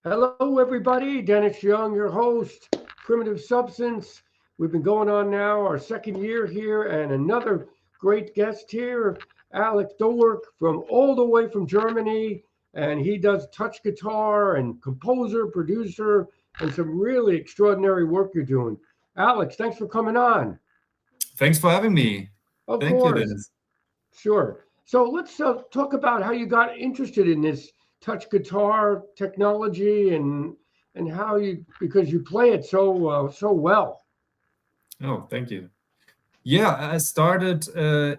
Hello, everybody. Dennis Young, your host, Primitive Substance. We've been going on now our second year here, and another great guest here, Alex Dowerk, from all the way from Germany, and he does touch guitar and composer, producer, and some really extraordinary work you're doing. Alex, thanks for coming on. Thanks for having me. Of Thank you, course, Dennis. sure. So let's talk about how you got interested in this touch guitar technology and how you because you play it so well. Oh, thank you. Yeah, I started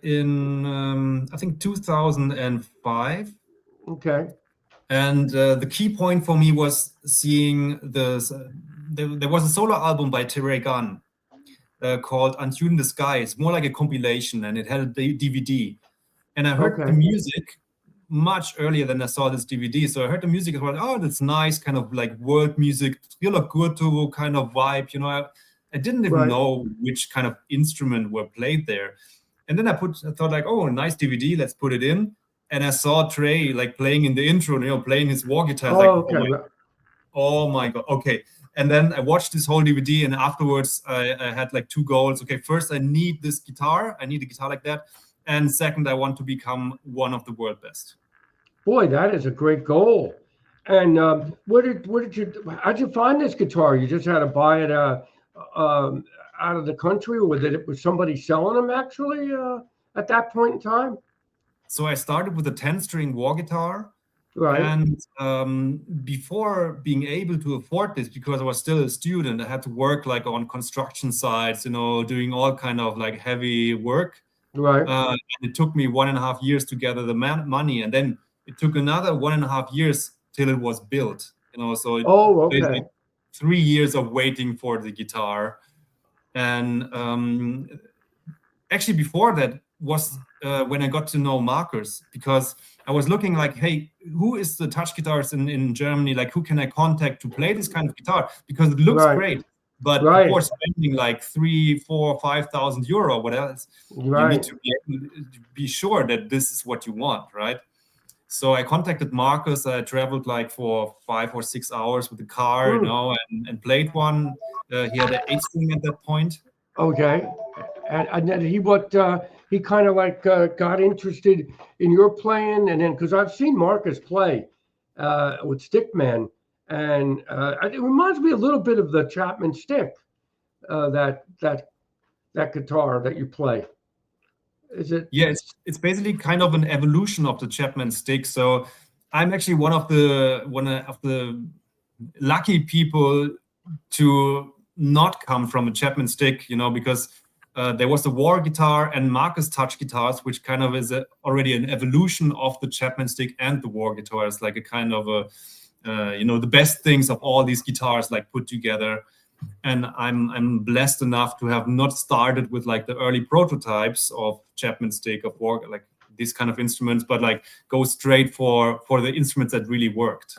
in I think 2005, Okay. and the key point for me was seeing there was a solo album by Terry Gunn called "Untune the Sky." It's more like a compilation, and it had a DVD. And I heard the Okay. music much earlier than I saw this DVD. So I heard the music as well. Oh, that's nice, kind of like world music, feel a good to kind of vibe. I didn't even Right. know which kind of instrument were played there. And then I thought like, oh, nice DVD, let's put it in. And I saw Trey like playing in the intro, playing his war guitar. I was like, Oh, okay. oh my God, okay. And then I watched this whole DVD, and afterwards I had like two goals. Okay, first I need this guitar. I need a guitar like that. And second, I want to become one of the world best. Boy, that is a great goal. And how'd you find this guitar? You just had to buy it um, out of the country, or was somebody selling them actually at that point in time? So I started with a 10-string war guitar. Right. And before being able to afford this, because I was still a student, I had to work like on construction sites, doing all kind of like heavy work. Right. And it took me 1.5 years to gather the money, and then it took another 1.5 years till it was built. So it Oh, basically okay. 3 years of waiting for the guitar. And actually, before that was when I got to know Markus, because I was looking like, hey, who is the touch guitarist in Germany? Like, who can I contact to play this kind of guitar? Because it looks Right. great. But Right. before spending like 3, 4, 5,000 euro, what else? You need Right. to be sure that this is what you want, right? So I contacted Marcus. I traveled like for 5 or 6 hours with the car, Hmm. and played one. He had an 8 string at that point. Okay. And then he kind of like got interested in your playing, and then because I've seen Marcus play with Stickman, and it reminds me a little bit of the Chapman stick, that guitar that you play. Is it? Yeah, it's basically kind of an evolution of the Chapman stick. So I'm actually one of the lucky people to not come from a Chapman stick, because there was the war guitar and Marcus touch guitars, which kind of is already an evolution of the Chapman stick and the war guitar. It's like a kind of the best things of all these guitars like put together. And I'm blessed enough to have not started with like the early prototypes of Chapman stick of war, like these kind of instruments, but like go straight for the instruments that really worked.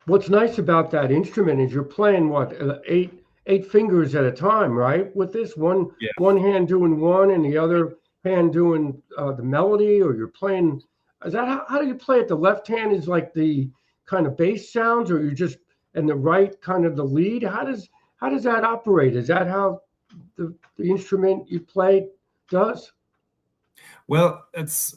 What's nice about that instrument is you're playing what eight fingers at a time, right? With this Yeah. one hand doing one and the other hand doing the melody, or you're playing. Is that how do you play it? The left hand is like the kind of bass sounds, or you just and the right kind of the lead. How does that operate? Is that how the instrument you play does? Well, it's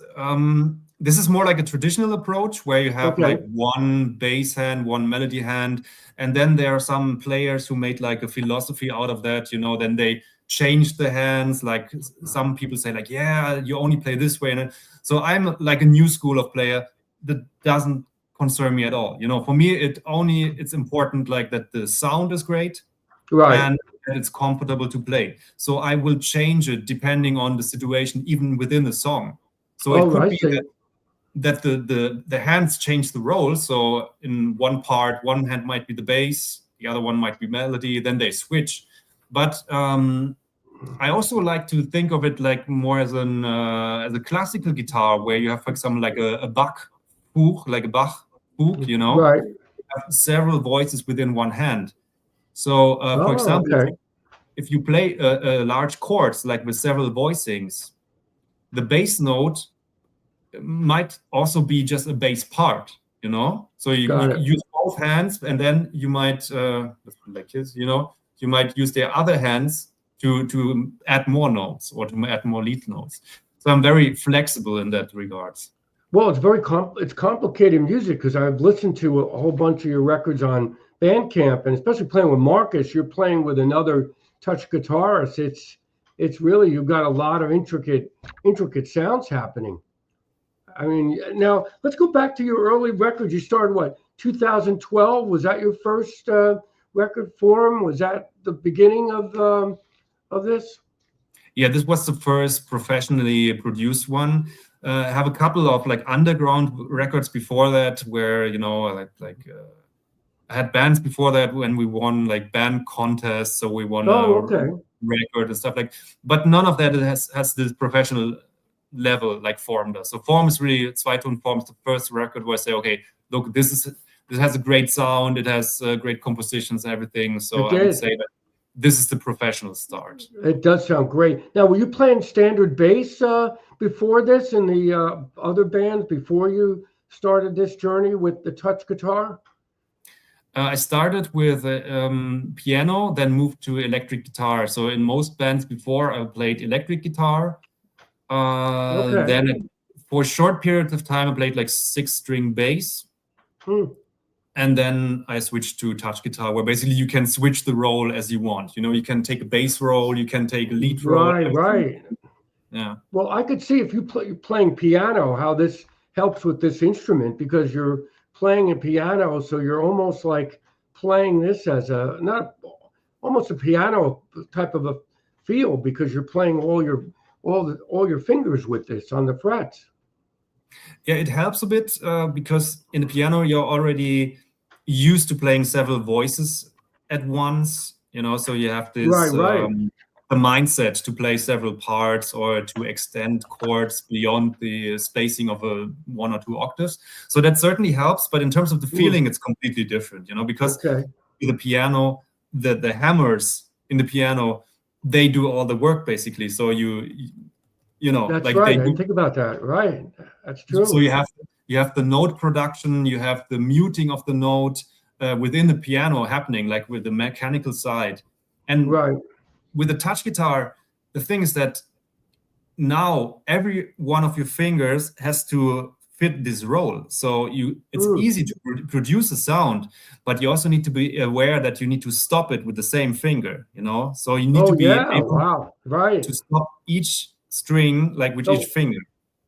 this is more like a traditional approach where you have Okay, like one bass hand, one melody hand, and then there are some players who made like a philosophy out of that. Then they change the hands. Like some people say, like, yeah, you only play this way, and so I'm like a new school of player that doesn't concern me at all. For me, it's important like that the sound is great right. and that it's comfortable to play. So I will change it depending on the situation, even within the song. So it Oh, could I be see. that the hands change the role. So in one part, one hand might be the bass, the other one might be melody. Then they switch. But I also like to think of it like more as a classical guitar, where you have, for example, like a Bach hook, like a Bach hook. Right. Have several voices within one hand. So, for Oh, example, okay. if you play a large chords like with several voicings, the bass note might also be just a bass part. you know. So you use both hands, and then you might like this, you know, you might use their other hands to add more notes or to add more lead notes. So I'm very flexible in that regards. Well, it's very it's complicated music, because I've listened to a whole bunch of your records on Bandcamp, and especially playing with Markus, you're playing with another touch guitarist. It's really, you've got a lot of intricate sounds happening. I mean, now let's go back to your early records. You started what, 2012? Was that your first record form? Was that the beginning of this? Yeah, this was the first professionally produced one. I have a couple of like underground records before that, where, you know, I had bands before that when we won like band contests, so we won a record and stuff like. But none of that has this professional level like Form does. So Form is really, Zweiton Form is the first record where I say, okay, look, this has a great sound, it has great compositions and everything. So I would say that this is the professional start. It does sound great. Now, were you playing standard bass before this in the other bands before you started this journey with the touch guitar? I started with piano, then moved to electric guitar. So in most bands before, I played electric guitar. Then for a short period of time, I played like 6-string bass. And then I switched to touch guitar, where basically you can switch the role as you want. You know, you can take a bass role, you can take a lead role. Right. Yeah. Well, I could see if you're playing piano, how this helps with this instrument, because you're playing a piano, so you're almost like playing this as almost a piano type of a feel, because you're playing all your fingers with this on the frets. Yeah, it helps a bit because in the piano you're already used to playing several voices at once, you know, so you have this the mindset to play several parts or to extend chords beyond the spacing of 1 or 2 octaves. So that certainly helps, but in terms of the feeling, it's completely different, you know, because the piano, the hammers in the piano, they do all the work basically. So you know, that's like right. I didn't think about that. Right, that's true. So you have the note production, you have the muting of the note within the piano happening, like with the mechanical side. And with the touch guitar, the thing is that now every one of your fingers has to fit this role. So it's easy to produce a sound, but you also need to be aware that you need to stop it with the same finger, you know? So you need to be able to stop each string, like with each finger.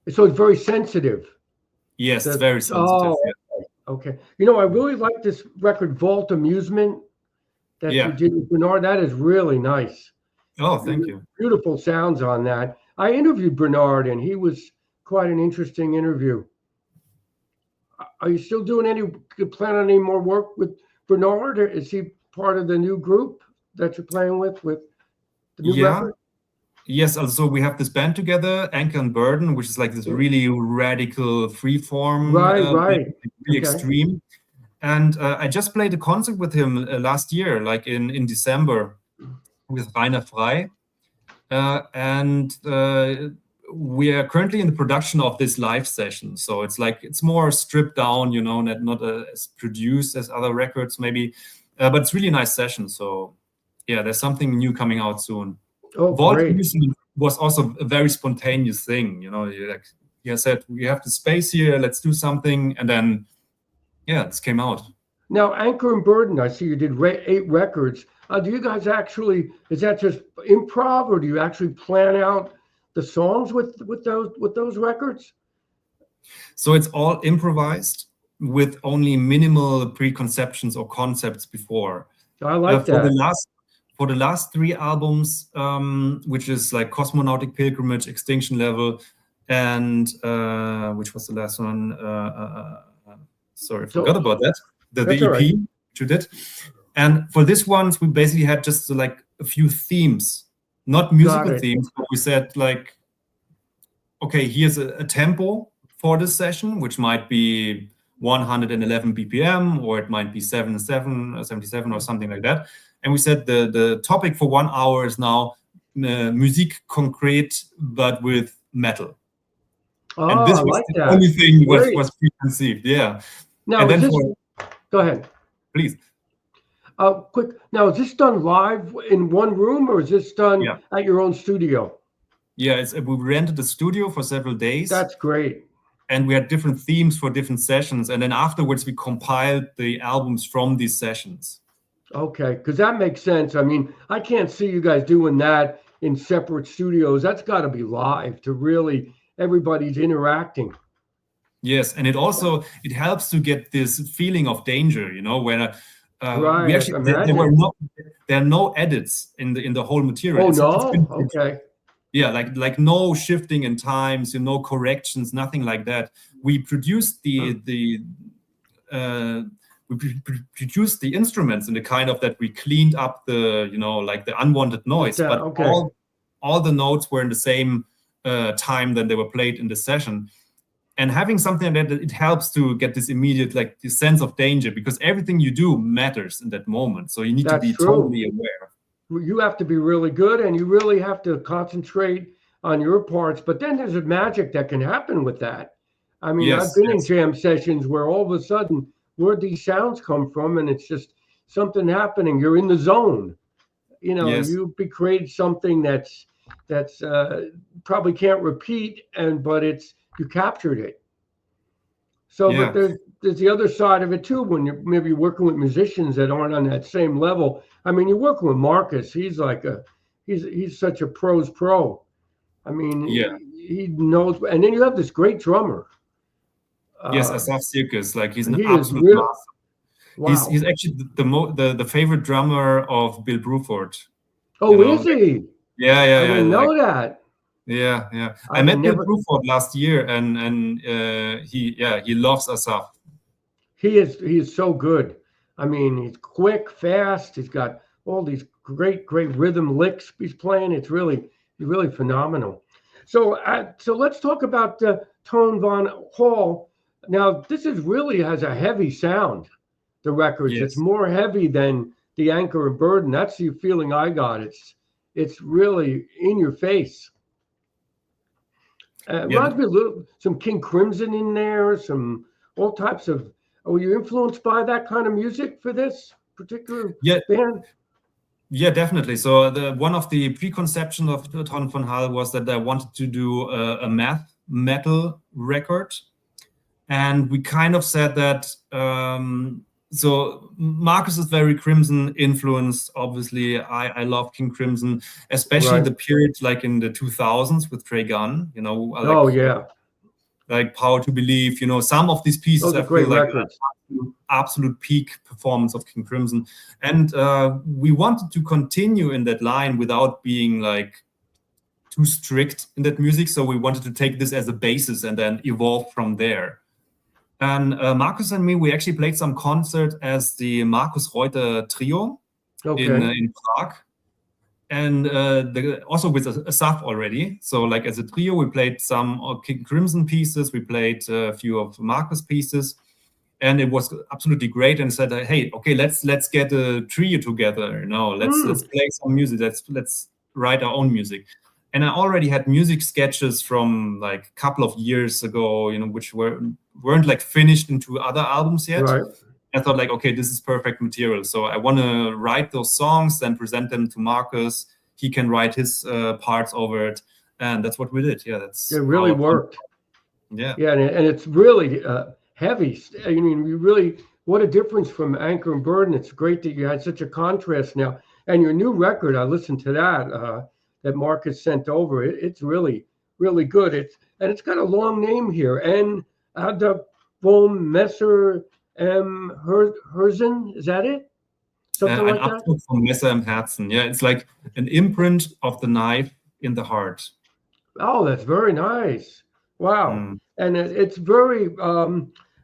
So it's very sensitive. Yes, it's very sensitive. Okay. You know, I really like this record, Vault Amusement, that you did with Bernard. That is really nice. Oh, thank you. Beautiful sounds on that. I interviewed Bernard, and he was quite an interesting interview. Are you still doing plan on any more work with Bernard, or is he part of the new group that you're playing with the new record? Yes, also we have this band together, Anchor and Burden, which is like this really radical freeform, really extreme. And I just played a concert with him last year, like in December, with Rainer Frey. And we are currently in the production of this live session. So it's more stripped down, you know, not as produced as other records maybe, but it's really a nice session. So yeah, there's something new coming out soon. Vault Amusement was also a very spontaneous thing, you know. You said, we have the space here, let's do something, and then this came out. Now, Anchor and Burden, I see you did 8 records. Do you guys is that just improv, or do you actually plan out the songs with those records? So it's all improvised with only minimal preconceptions or concepts before. I like that. For the last 3 albums, which is like Cosmonautic Pilgrimage, Extinction Level, and which was the last one? Sorry, I forgot about that. The EP, which you did. And for this ones, we basically had just like a few themes, not musical themes, but we said like, okay, here's a tempo for this session, which might be 111 BPM, or it might be 77 or something like that. And we said the topic for 1 hour is now Musik concrete, but with metal. Oh, and this was the only thing was preconceived. Yeah. Now, is this, go ahead. Please. Quick. Now, is this done live in one room, or is this done at your own studio? Yeah, we rented a studio for several days. That's great. And we had different themes for different sessions. And then afterwards, we compiled the albums from these sessions. Okay, because that makes sense. I mean, I can't see you guys doing that in separate studios. That's got to be live to really, everybody's interacting. Yes, and it helps to get this feeling of danger, you know, when right, we actually there are no edits in the whole material. Okay. Yeah, like no shifting in times, no corrections, nothing like that. We produced the instruments in the kind of that we cleaned up the like the unwanted noise, but all the notes were in the same time that they were played in the session. And having something like that, it helps to get this immediate, like, this sense of danger, because everything you do matters in that moment. So you need to be totally aware. You have to be really good, and you really have to concentrate on your parts. But then there's a magic that can happen with that. I mean, I've been in jam sessions where all of a sudden, where these sounds come from, and it's just something happening. You're in the zone. You know, you create something that's probably can't repeat, but you captured it. So, but there's the other side of it too. When you're maybe working with musicians that aren't on that same level. I mean, you're working with Markus. He's like he's such a pro's pro. I mean, he knows. And then you have this great drummer. Yes, Assaf Sirkis. Like, he's an absolute master. Wow. He's actually the favorite drummer of Bill Bruford. Oh, is he? Yeah. I didn't know that. Yeah. I met Bill Bruford last year, and he loves Assaf. He is so good. I mean, he's quick, fast. He's got all these great rhythm licks he's playing. It's really phenomenal. So let's talk about Tonnon Von Hall. Now, this has a heavy sound. The records, it's more heavy than the Anchor and Burden. That's the feeling I got. It's really in your face. Reminds me a little, some King Crimson in there, some all types of. Were you influenced by that kind of music for this particular band? Yeah, definitely. So one of the preconceptions of Tonnon Von Hall was that I wanted to do a math metal record, and we kind of said that. So Markus is very Crimson influenced. Obviously, I love King Crimson, especially the period like in the 2000s with Trey Gunn. You know, like Power to Believe. You know, some of these pieces I feel like absolute peak performance of King Crimson, and we wanted to continue in that line without being like too strict in that music. So we wanted to take this as a basis and then evolve from there. And Markus and me, we actually played some concert as the Markus Reuter trio in Prague, and also with Assaf already. So like as a trio, we played some King Crimson pieces, we played a few of Markus pieces, and it was absolutely great. And said, hey, okay, let's get a trio together. You know, let's play some music. Let's write our own music. And I already had music sketches from like a couple of years ago, you know, which weren't like finished into other albums yet. Right. I thought like, okay, this is perfect material. So I want to write those songs, then present them to Markus. He can write his parts over it, and that's what we did. Yeah, it really worked. Yeah, and it's really heavy. I mean, what a difference from Anchor and Burden. It's great that you had such a contrast now. And your new record, I listened to that. That Markus sent over. It's really good. It's got a long name here. And Abdruck vom Messer Herzen, is that it? Something like that? Abdruck vom Messer im Herzen. Yeah, it's like an imprint of the knife in the heart. Oh, that's very nice. Wow. And it's very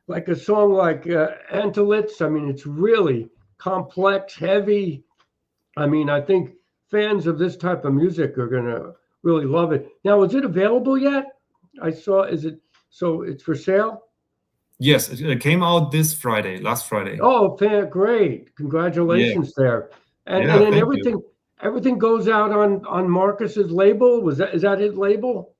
like a song like Antolitz. I mean, it's really complex, heavy. I mean, I think fans of this type of music are going to really love it. Now, is it available yet? I saw, so it's for sale? Yes, it came out last Friday. Oh, great. Congratulations there. And then everything goes out on Markus's label. Is that his label?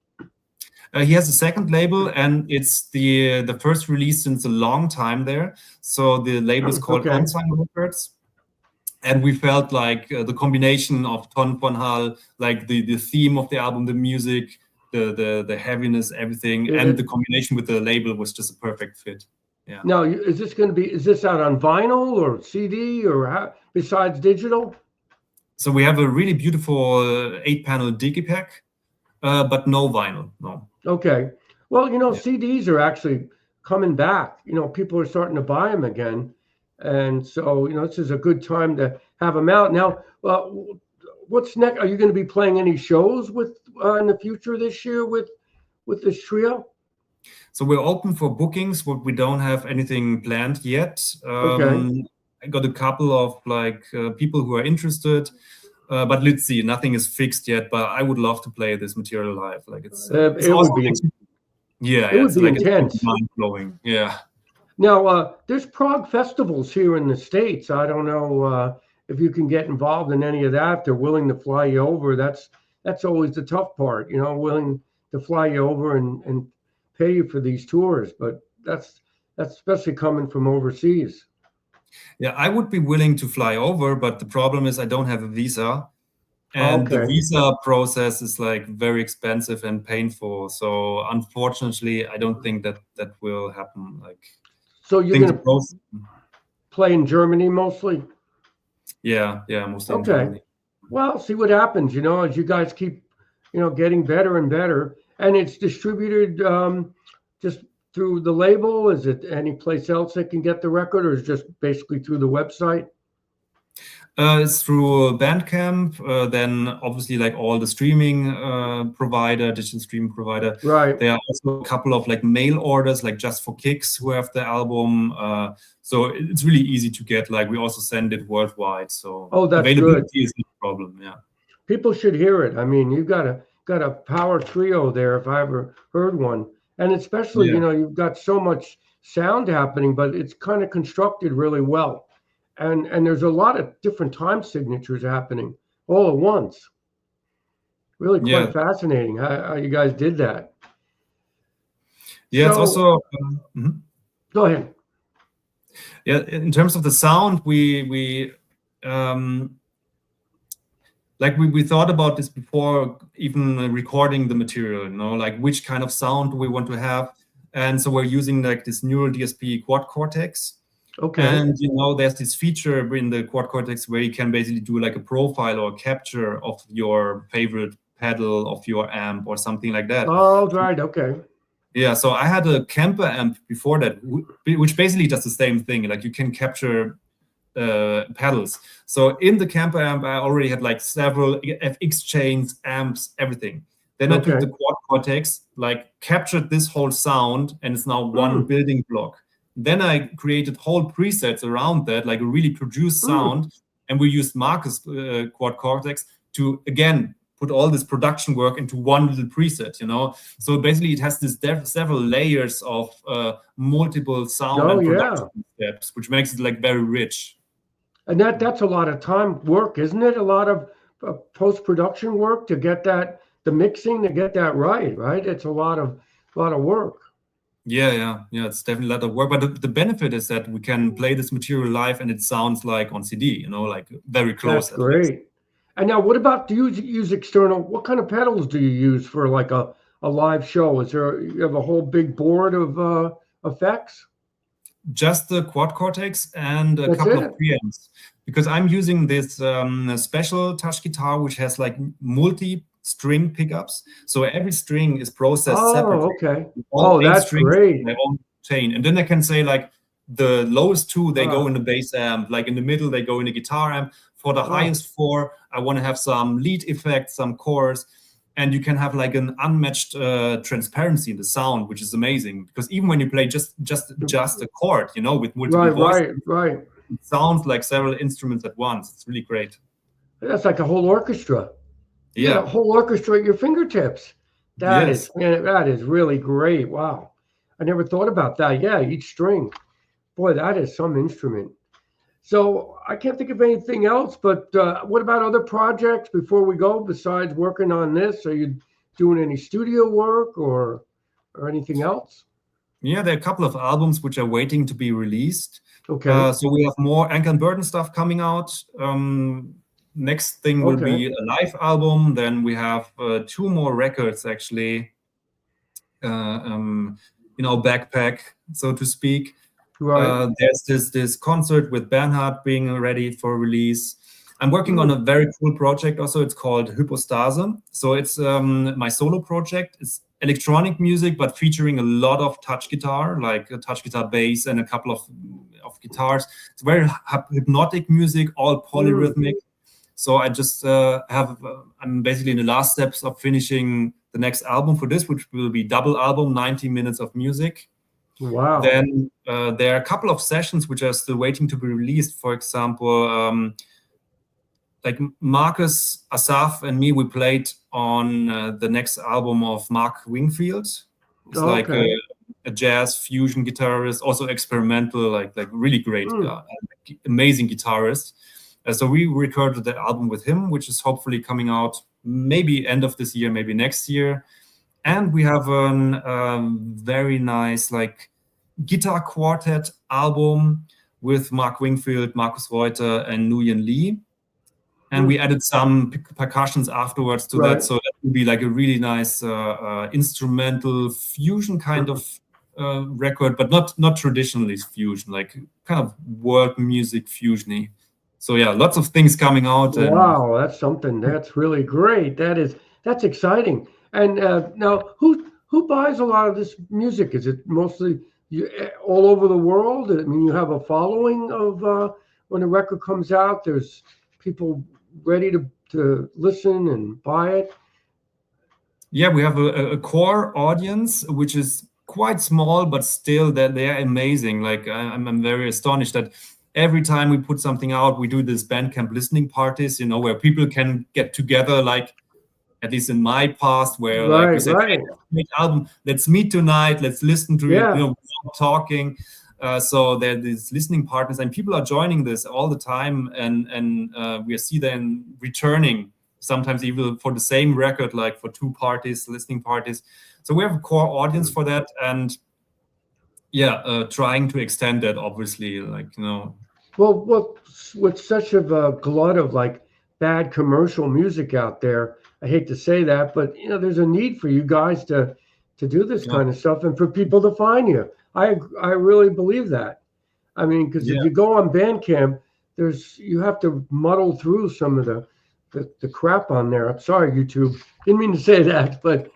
He has a second label, and it's the first release since a long time there. So the label is called Ensign Records. And we felt like the combination of Tonnon Von Hall, like the theme of the album, the music, the heaviness, everything, and the combination with the label was just a perfect fit. Yeah. Now, is this out on vinyl or CD or how, besides digital? So we have a really beautiful 8-panel digipack, but no vinyl, no. Okay. Well, you know, CDs are actually coming back. You know, people are starting to buy them again. And so, you know, this is a good time to have them out. Now, what's next? Are you going to be playing any shows with in the future this year with this trio? So we're open for bookings, but we don't have anything planned yet. Okay. I got a couple of like people who are interested, but let's see. Nothing is fixed yet. But I would love to play this material live. Like it's it would be, yeah, it would be like intense. Mind blowing. Yeah. Now, there's prog festivals here in the States. I don't know if you can get involved in any of that. They're willing to fly you over. That's always the tough part, you know, willing to fly you over and pay you for these tours. But that's especially coming from overseas. Yeah, I would be willing to fly over, but the problem is I don't have a visa. And the visa process is like very expensive and painful. So unfortunately, I don't think that will happen. Like, so you're going to play in Germany mostly? Yeah, mostly in Germany. Well, see what happens, you know, as you guys keep, you know, getting better and better. And it's distributed just through the label. Is it any place else they can get the record, or is it just basically through the website? It's through Bandcamp, then obviously like all the streaming digital streaming provider. Right. There are also a couple of like mail orders, like Just for Kicks, who have the album. So it's really easy to get. Like we also send it worldwide. So that's availability good. is no problem. Yeah. People should hear it. I mean, you've got a power trio there, if I ever heard one. And especially, you know, you've got so much sound happening, but it's kind of constructed really well. And there's a lot of different time signatures happening all at once. Really quite fascinating how you guys did that. Yeah, so, it's also... Go ahead. Yeah, in terms of the sound, we thought about this before even recording the material, you know, like which kind of sound do we want to have. And so we're using like this neural DSP quad cortex. Okay. And, you know, there's this feature in the quad cortex where you can basically do like a profile or a capture of your favorite pedal of your amp or something like that. Oh, right. Okay. Yeah. So I had a Kemper amp before that, which basically does the same thing. Like you can capture pedals. So in the Kemper amp, I already had like several FX chains, amps, everything. Then I took the quad cortex, like captured this whole sound, and it's now one building block. Then I created whole presets around that, like a really produced sound. And we used Markus quad cortex to, again, put all this production work into one little preset, you know? So basically it has this several layers of multiple sound and production steps, which makes it like very rich. And that's a lot of time work, isn't it? A lot of post-production work to get that, the mixing, to get that right? It's a lot of work. Yeah, it's definitely a lot of work. But the benefit is that we can play this material live and it sounds like on CD, you know, like very close. That's great. And now what about, do you use external, what kind of pedals do you use for like a live show? You have a whole big board of effects? Just the quad cortex and a couple of preamps. Because I'm using this special touch guitar, which has like multi-string pickups. So every string is processed separately. Okay. That's great. Their own chain. And then I can say like the lowest two, they go in the bass amp. Like in the middle, they go in the guitar amp. For the highest four, I want to have some lead effects, some chorus. And you can have like an unmatched transparency in the sound, which is amazing. Because even when you play just a chord, you know, with multiple voices, right. It sounds like several instruments at once. It's really great. That's like a whole orchestra. Yeah, a whole orchestra at your fingertips. That is really great. Wow, I never thought about that. Yeah, each string. Boy, that is some instrument. So I can't think of anything else. But what about other projects before we go? Besides working on this, are you doing any studio work or anything else? Yeah, there are a couple of albums which are waiting to be released. Okay. So we have more Anchor and Burden stuff coming out. Next thing will be a live album. Then we have 2 more records actually in our backpack, so to speak. Right. There's this concert with Bernhard being ready for release. I'm working on a very cool project also. It's called Hypostase. So it's my solo project. It's electronic music, but featuring a lot of touch guitar, like a touch guitar bass and a couple of guitars. It's very hypnotic music, all polyrhythmic. So I just I'm basically in the last steps of finishing the next album for this, which will be double album, 90 minutes of music. Wow. Then there are a couple of sessions which are still waiting to be released. For example, like Markus, Assaf, and me, we played on the next album of Mark Wingfield. It's like a jazz fusion guitarist, also experimental, like really great, amazing guitarist. So we recorded the album with him, which is hopefully coming out maybe end of this year, maybe next year. And we have a very nice like guitar quartet album with Mark Wingfield, Markus Reuter, and Nguyen Lee. And we added some percussions afterwards to that. So that would be like a really nice instrumental fusion kind of record, but not traditionally fusion, like kind of world music fusion-y. So yeah, lots of things coming out. Wow, that's something. That's really great. That's exciting. And now, who buys a lot of this music? Is it mostly all over the world? I mean, you have a following of when a record comes out. There's people ready to listen and buy it. Yeah, we have a core audience, which is quite small, but still that they are amazing. Like I'm very astonished that every time we put something out, we do this Bandcamp listening parties, where people can get together, like at least in my past, where like we said, hey, let's make album, let's meet tonight, let's listen to it, talking. So there are these listening partners, and people are joining this all the time, and we see them returning sometimes even for the same record, like for 2 parties, listening parties. So we have a core audience for that, and trying to extend that, obviously, Well, with such a glut of like bad commercial music out there, I hate to say that, but there's a need for you guys to do this kind of stuff and for people to find you. I really believe that. I mean, because if you go on Bandcamp, you have to muddle through some of the crap on there. I'm sorry, YouTube. Didn't mean to say that, but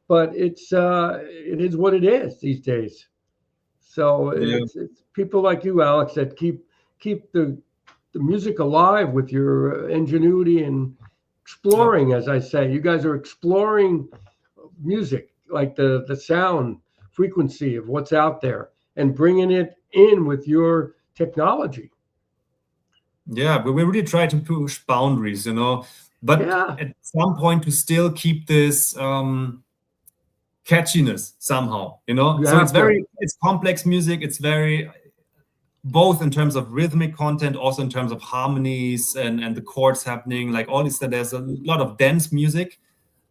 but it is what it is these days. So it's people like you, Alex, that keep the music alive with your ingenuity and exploring, as I say. You guys are exploring music, like the sound frequency of what's out there, and bringing it in with your technology. Yeah, but we really try to push boundaries, but at some point to still keep this catchiness somehow, so it's complex music. It's very both in terms of rhythmic content, also in terms of harmonies and the chords happening, like all this. There's a lot of dense music,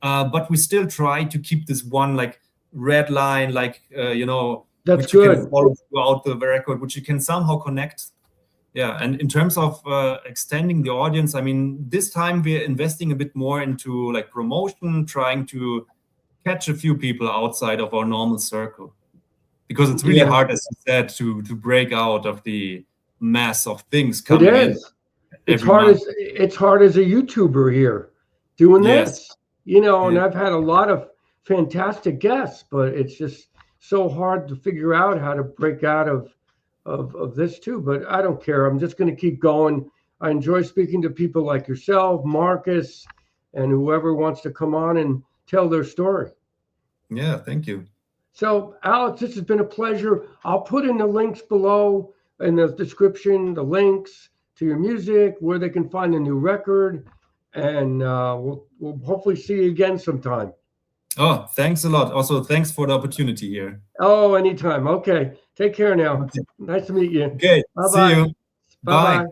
but we still try to keep this one like red line, like that's which good. You can follow throughout the record, which you can somehow connect. Yeah, and in terms of extending the audience, I mean, this time we're investing a bit more into like promotion, trying to catch a few people outside of our normal circle, because it's really hard, as you said, to break out of the mass of things coming in. It's hard as a YouTuber here doing this, and I've had a lot of fantastic guests, but it's just so hard to figure out how to break out of this too. But I don't care. I'm just going to keep going. I enjoy speaking to people like yourself, Markus, and whoever wants to come on and tell their story. Yeah, thank you. So, Alex, this has been a pleasure. I'll put in the links below in the description, the links to your music, where they can find a new record, and we'll hopefully see you again sometime. Oh, thanks a lot. Also, thanks for the opportunity here. Oh, anytime. Okay. Take care now. Okay. Nice to meet you. Okay. Bye-bye. See you. Bye. Bye-bye.